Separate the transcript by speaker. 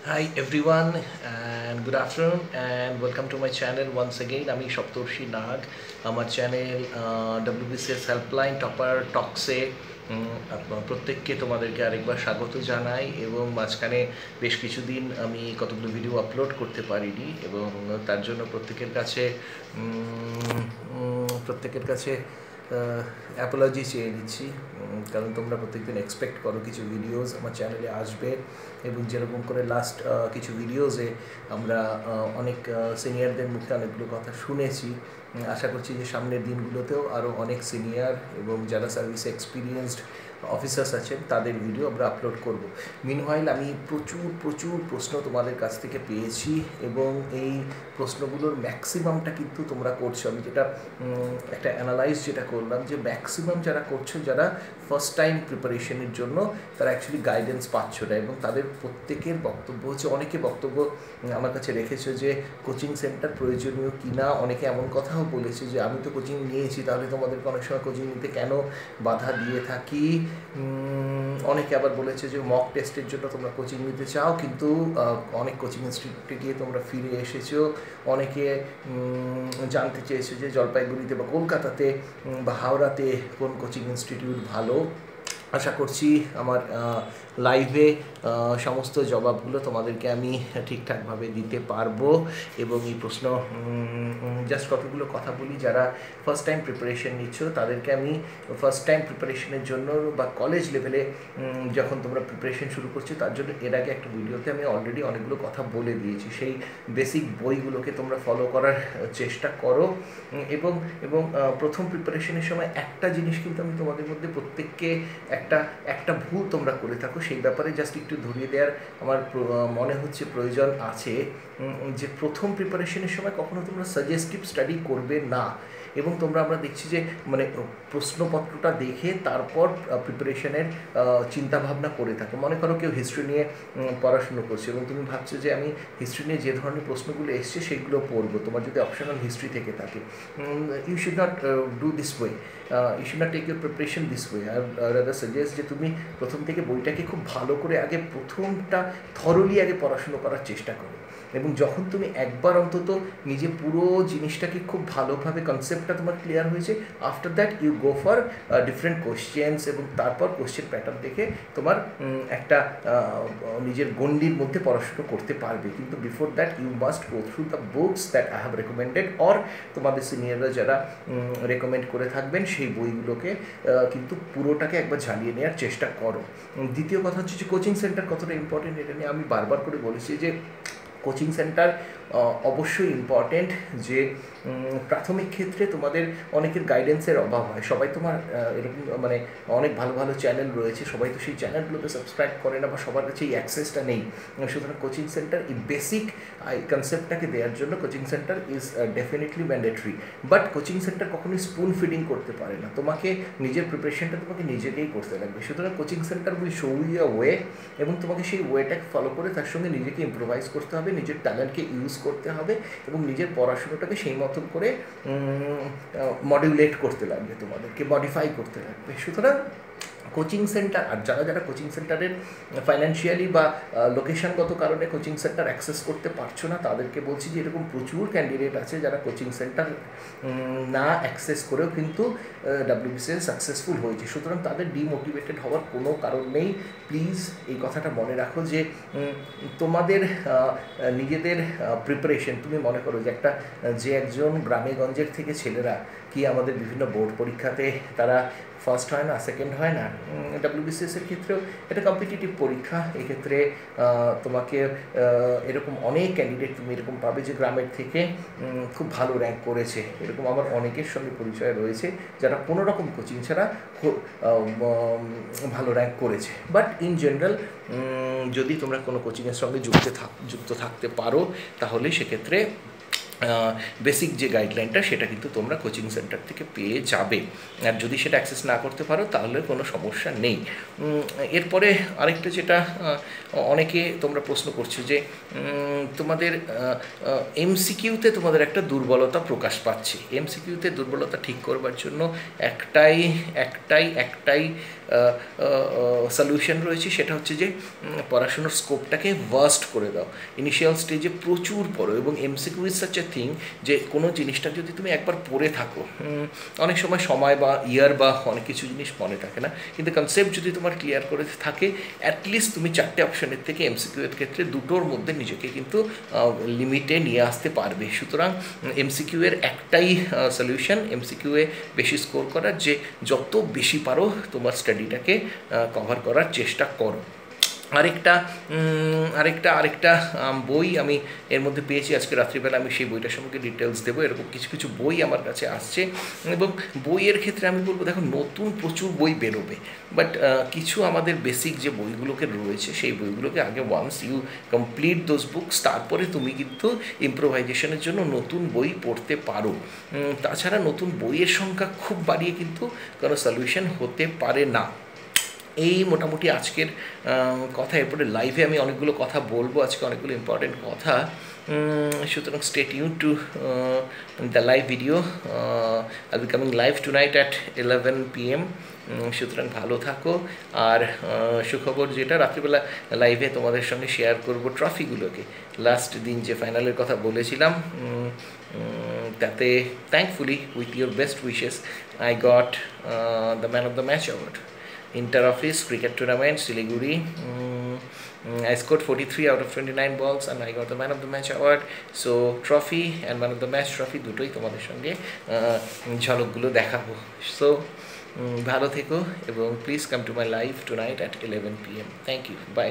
Speaker 1: Hi everyone and good afternoon and welcome to my channel once again. আমি সপ্তর্ষি নাগ আমার channel WBCS helpline topper টক্সে প্রত্যেককে তোমাদেরকে আরেকবার স্বাগত জানাই এবং মাঝখানে বেশ কিছুদিন আমি কতগুলো ভিডিও আপলোড করতে পারিনি এবং তার জন্য প্রত্যেকের কাছে অ্যাপোলজি চেয়ে নিচ্ছি, কারণ তোমরা প্রত্যেকদিন এক্সপেক্ট করো কিছু ভিডিওস আমার চ্যানেলে আসবে এবং যেরকম করে লাস্ট কিছু ভিডিওসে আমরা অনেক সিনিয়রদের মুখে অনেকগুলো কথা শুনেছি। আশা করছি যে সামনের দিনগুলোতেও আরও অনেক সিনিয়র এবং যারা সার্ভিসে এক্সপিরিয়েন্সড অফিসার্স আছেন তাদের ভিডিও আমরা আপলোড করব। মিনওয়াইল আমি প্রচুর প্রশ্ন তোমাদের কাছ থেকে পেয়েছি এবং এই প্রশ্নগুলোর ম্যাক্সিমামটা কিন্তু তোমরা করছো। আমি যেটা একটা অ্যানালাইজ যেটা করলাম যে ম্যাক্সিমাম যারা করছো, যারা ফার্স্ট টাইম প্রিপারেশনের জন্য তারা অ্যাকচুয়ালি গাইডেন্স পাচ্ছ না এবং তাদের প্রত্যেকের বক্তব্য হচ্ছে, অনেকে বক্তব্য আমার কাছে রেখেছে যে কোচিং সেন্টার প্রয়োজনীয় কি না। অনেকে এমন কথাও বলেছে যে আমি তো কোচিং নিয়েছি, তাহলে তোমাদেরকে অনেক সময় কোচিং নিতে কেন বাধা দিয়ে থাকি। অনেকে আবার বলেছে যে মক টেস্টের জন্য তোমরা কোচিং নিতে চাও, কিন্তু অনেক কোচিং ইনস্টিটিউটে গিয়ে তোমরা ফিরে এসেছো। অনেকে জানতে চেয়েছো যে জলপাইগুড়িতে বা কলকাতাতে বা হাওড়াতে কোন কোচিং ইনস্টিটিউট ভালো। আশা করছি আমার লাইভে সমস্ত জবাবগুলো তোমাদেরকে আমি ঠিকঠাকভাবে দিতে পারবো এবং এই প্রশ্ন জাস্ট কতগুলো কথা বলি। যারা ফার্স্ট টাইম প্রিপারেশন নিচ্ছ তাদেরকে আমি ফার্স্ট টাইম প্রিপারেশনের জন্য বা কলেজ লেভেলে যখন তোমরা প্রিপারেশন শুরু করছো তার জন্য এর আগে একটা ভিডিওতে আমি অলরেডি অনেকগুলো কথা বলে দিয়েছি। সেই বেসিক বইগুলোকে তোমরা ফলো করার চেষ্টা করো এবং এবং প্রথম প্রিপারেশনের সময় একটা জিনিস কিন্তু আমি তোমাদের মধ্যে প্রত্যেককে একটা ভুল তোমরা করে থাকো, সেই ব্যাপারে জাস্ট একটু ধরিয়ে দেওয়ার আমার মনে হচ্ছে প্রয়োজন আছে যে প্রথম প্রিপারেশনের সময় কখনো তোমরা সাজেস্টিভ স্টাডি করবে না এবং আমরা দেখছি যে মানে প্রশ্নপত্রটা দেখে তারপর প্রিপারেশনের চিন্তাভাবনা করে থাকো। মনে করো কেউ হিস্ট্রি নিয়ে পড়াশুনো করছে এবং তুমি ভাবছো যে আমি হিস্ট্রি নিয়ে যে ধরনের প্রশ্নগুলো এসছে সেগুলো পড়বো। তোমার যদি অপশনাল হিস্ট্রি থেকে থাকে, you should not do this way, you should not take your preparation this way. আর রাদার সাজেস্ট যে তুমি প্রথম থেকে বইটাকে খুব ভালো করে আগে প্রথমটা থরলি আগে পড়াশুনো করার চেষ্টা করো এবং যখন তুমি একবার অন্তত নিজে পুরো জিনিসটাকে খুব ভালোভাবে কনসেপ্টটা তোমার ক্লিয়ার হয়েছে, after that you go for different questions এবং তারপর কোশ্চেন প্যাটার্ন দেখে তোমার একটা নিজের গণ্ডির মধ্যে পড়াশুনো করতে পারবে। কিন্তু before that you must go through the books that I have recommended, or তোমাদের সিনিয়ররা যারা রেকমেন্ড করে থাকবেন সেই বইগুলোকে কিন্তু পুরোটাকে একবার ঝালিয়ে নেওয়ার চেষ্টা করো। দ্বিতীয় কথা হচ্ছে যে কোচিং সেন্টার কতটা ইম্পর্টেন্ট, এটা নিয়ে আমি বারবার করে বলেছি যে কোচিং সেন্টার অবশ্যই ইম্পর্টেন্ট। যে প্রাথমিক ক্ষেত্রে তোমাদের অনেকের গাইডেন্সের অভাব হয়। সবাই তোমার এরকম মানে অনেক ভালো ভালো চ্যানেল রয়েছে, সবাই তো সেই চ্যানেলগুলোতে সাবস্ক্রাইব করে না বা সবার কাছে এই অ্যাক্সেসটা নেই। সুতরাং কোচিং সেন্টার এই বেসিক কনসেপ্টটাকে দেওয়ার জন্য coaching centre is definitely mandatory. But coaching centre কখনোই স্পুন ফিডিং করতে পারে না, তোমাকে নিজের প্রিপারেশনটা তোমাকে নিজেকেই করতে লাগবে। সুতরাং coaching centre will show you a way এবং তোমাকে সেই ওয়েটাকে ফলো করে তার সঙ্গে নিজেকে ইম্প্রোভাইজ করতে হবে, নিজের ট্যালেন্টকে ইউজ করতে হবে এবং নিজের পড়াশুনোটাকে সেই মতন করে মডিউলেট করতে লাগবে, তোমাদেরকে মডিফাই করতে লাগবে। সুতরাং কোচিং সেন্টার, আর যারা কোচিং সেন্টারের ফাইন্যান্সিয়ালি বা লোকেশনগত কারণে কোচিং সেন্টার অ্যাক্সেস করতে পারছো না, তাদেরকে বলছি যে এরকম প্রচুর ক্যান্ডিডেট আছে যারা কোচিং সেন্টার না অ্যাক্সেস করেও কিন্তু WBCS সাকসেসফুল হয়েছে। সুতরাং তাদের ডিমোটিভেটেড হওয়ার কোনো কারণ নেই। প্লিজ এই কথাটা মনে রাখো যে তোমাদের নিজেদের প্রিপারেশন, তুমি মনে করো যে একজন গ্রামেগঞ্জের থেকে ছেলেরা কি আমাদের বিভিন্ন বোর্ড পরীক্ষাতে তারা ফার্স্ট হয় না, সেকেন্ড হয় না। WBCS-এর ক্ষেত্রেও এটা কম্পিটিটিভ পরীক্ষা। এক্ষেত্রে তোমাকে এরকম অনেক ক্যান্ডিডেট তুমি এরকম পাবে যে গ্রামের থেকে খুব ভালো র্যাঙ্ক করেছে। এরকম আমার অনেকের সঙ্গে পরিচয় রয়েছে যারা কোনো রকম কোচিং ছাড়া খুব ভালো র্যাঙ্ক করেছে। বাট ইন জেনারেল যদি তোমরা কোনো কোচিংয়ের সঙ্গে যুক্ত থাকতে পারো তাহলে সেক্ষেত্রে বেসিক যে গাইডলাইনটা সেটা কিন্তু তোমরা কোচিং সেন্টার থেকে পেয়ে যাবে। আর যদি সেটা অ্যাক্সেস না করতে পারো তাহলে কোনো সমস্যা নেই। এরপরে আরেকটা যেটা অনেকে তোমরা প্রশ্ন করছো যে তোমাদের এমসিকিউতে তোমাদের একটা দুর্বলতা প্রকাশ পাচ্ছে। এমসিকিউতে দুর্বলতা ঠিক করবার জন্য একটাই সলিউশন রয়েছে, সেটা হচ্ছে যে পড়াশুনোর স্কোপটাকে ভাস্ট করে দাও। ইনিশিয়াল স্টেজে প্রচুর পড়ো, এবং MCQ is such a thing যে কোনো জিনিসটা যদি তুমি একবার পড়ে থাকো, অনেক সময় বা ইয়ার বা অনেক কিছু জিনিস মনে থাকে না, কিন্তু কনসেপ্ট যদি তোমার ক্লিয়ার করে থাকে, অ্যাটলিস্ট তুমি 4টে অপশনের থেকে এমসিকিউ এর ক্ষেত্রে 2টোর মধ্যে নিজেকে কিন্তু লিমিটে নিয়ে আসতে পারবে। সুতরাং এমসিকিউ এর একটাই সলিউশন, এমসিকিউ এ বেশি স্কোর করার, যে যত বেশি পারো তোমার স্টাডিটাকে কভার করার চেষ্টা করো। আরেকটা বই আমি এর মধ্যে পেয়েছি, আজকে রাত্রিবেলা আমি সেই বইটার সম্পর্কে ডিটেলস দেবো। এরকম কিছু বই আমার কাছে আসছে, এবং বইয়ের ক্ষেত্রে আমি বলবো দেখো নতুন প্রচুর বই বেরোবে, বাট কিছু আমাদের বেসিক যে বইগুলোকে রয়েছে সেই বইগুলোকে আগে once you complete those books, তারপরে তুমি কিন্তু ইম্প্রোভাইজেশনের জন্য নতুন বই পড়তে পারো। তাছাড়া নতুন বইয়ের সংখ্যা খুব বাড়িয়ে কিন্তু কোনো সলিউশন হতে পারে না। এই মোটামুটি আজকের কথা। এরপরে লাইভে আমি অনেকগুলো কথা বলবো, আজকে অনেকগুলো ইম্পর্টেন্ট কথা। সুতরাং stay tuned to the live video. I will be coming live tonight at 11 PM। সুতরাং ভালো থাকো। আর সুখবর যেটা, রাত্রিবেলা লাইভে তোমাদের সঙ্গে শেয়ার করব ট্রফিগুলোকে। লাস্ট দিন যে ফাইনালের কথা বলেছিলাম, তাতে thankfully with your best wishes I got the man of the match award. Inter-office cricket tournament, Siliguri. I scored 43 out of 29 balls and I got the man of the match award. So trophy and man of the match trophy দুটোই তোমাদের সঙ্গে ঝলকগুলো দেখাবো। So ভালো থেকো, এবং please come to my live tonight at 11 PM. Thank you, by.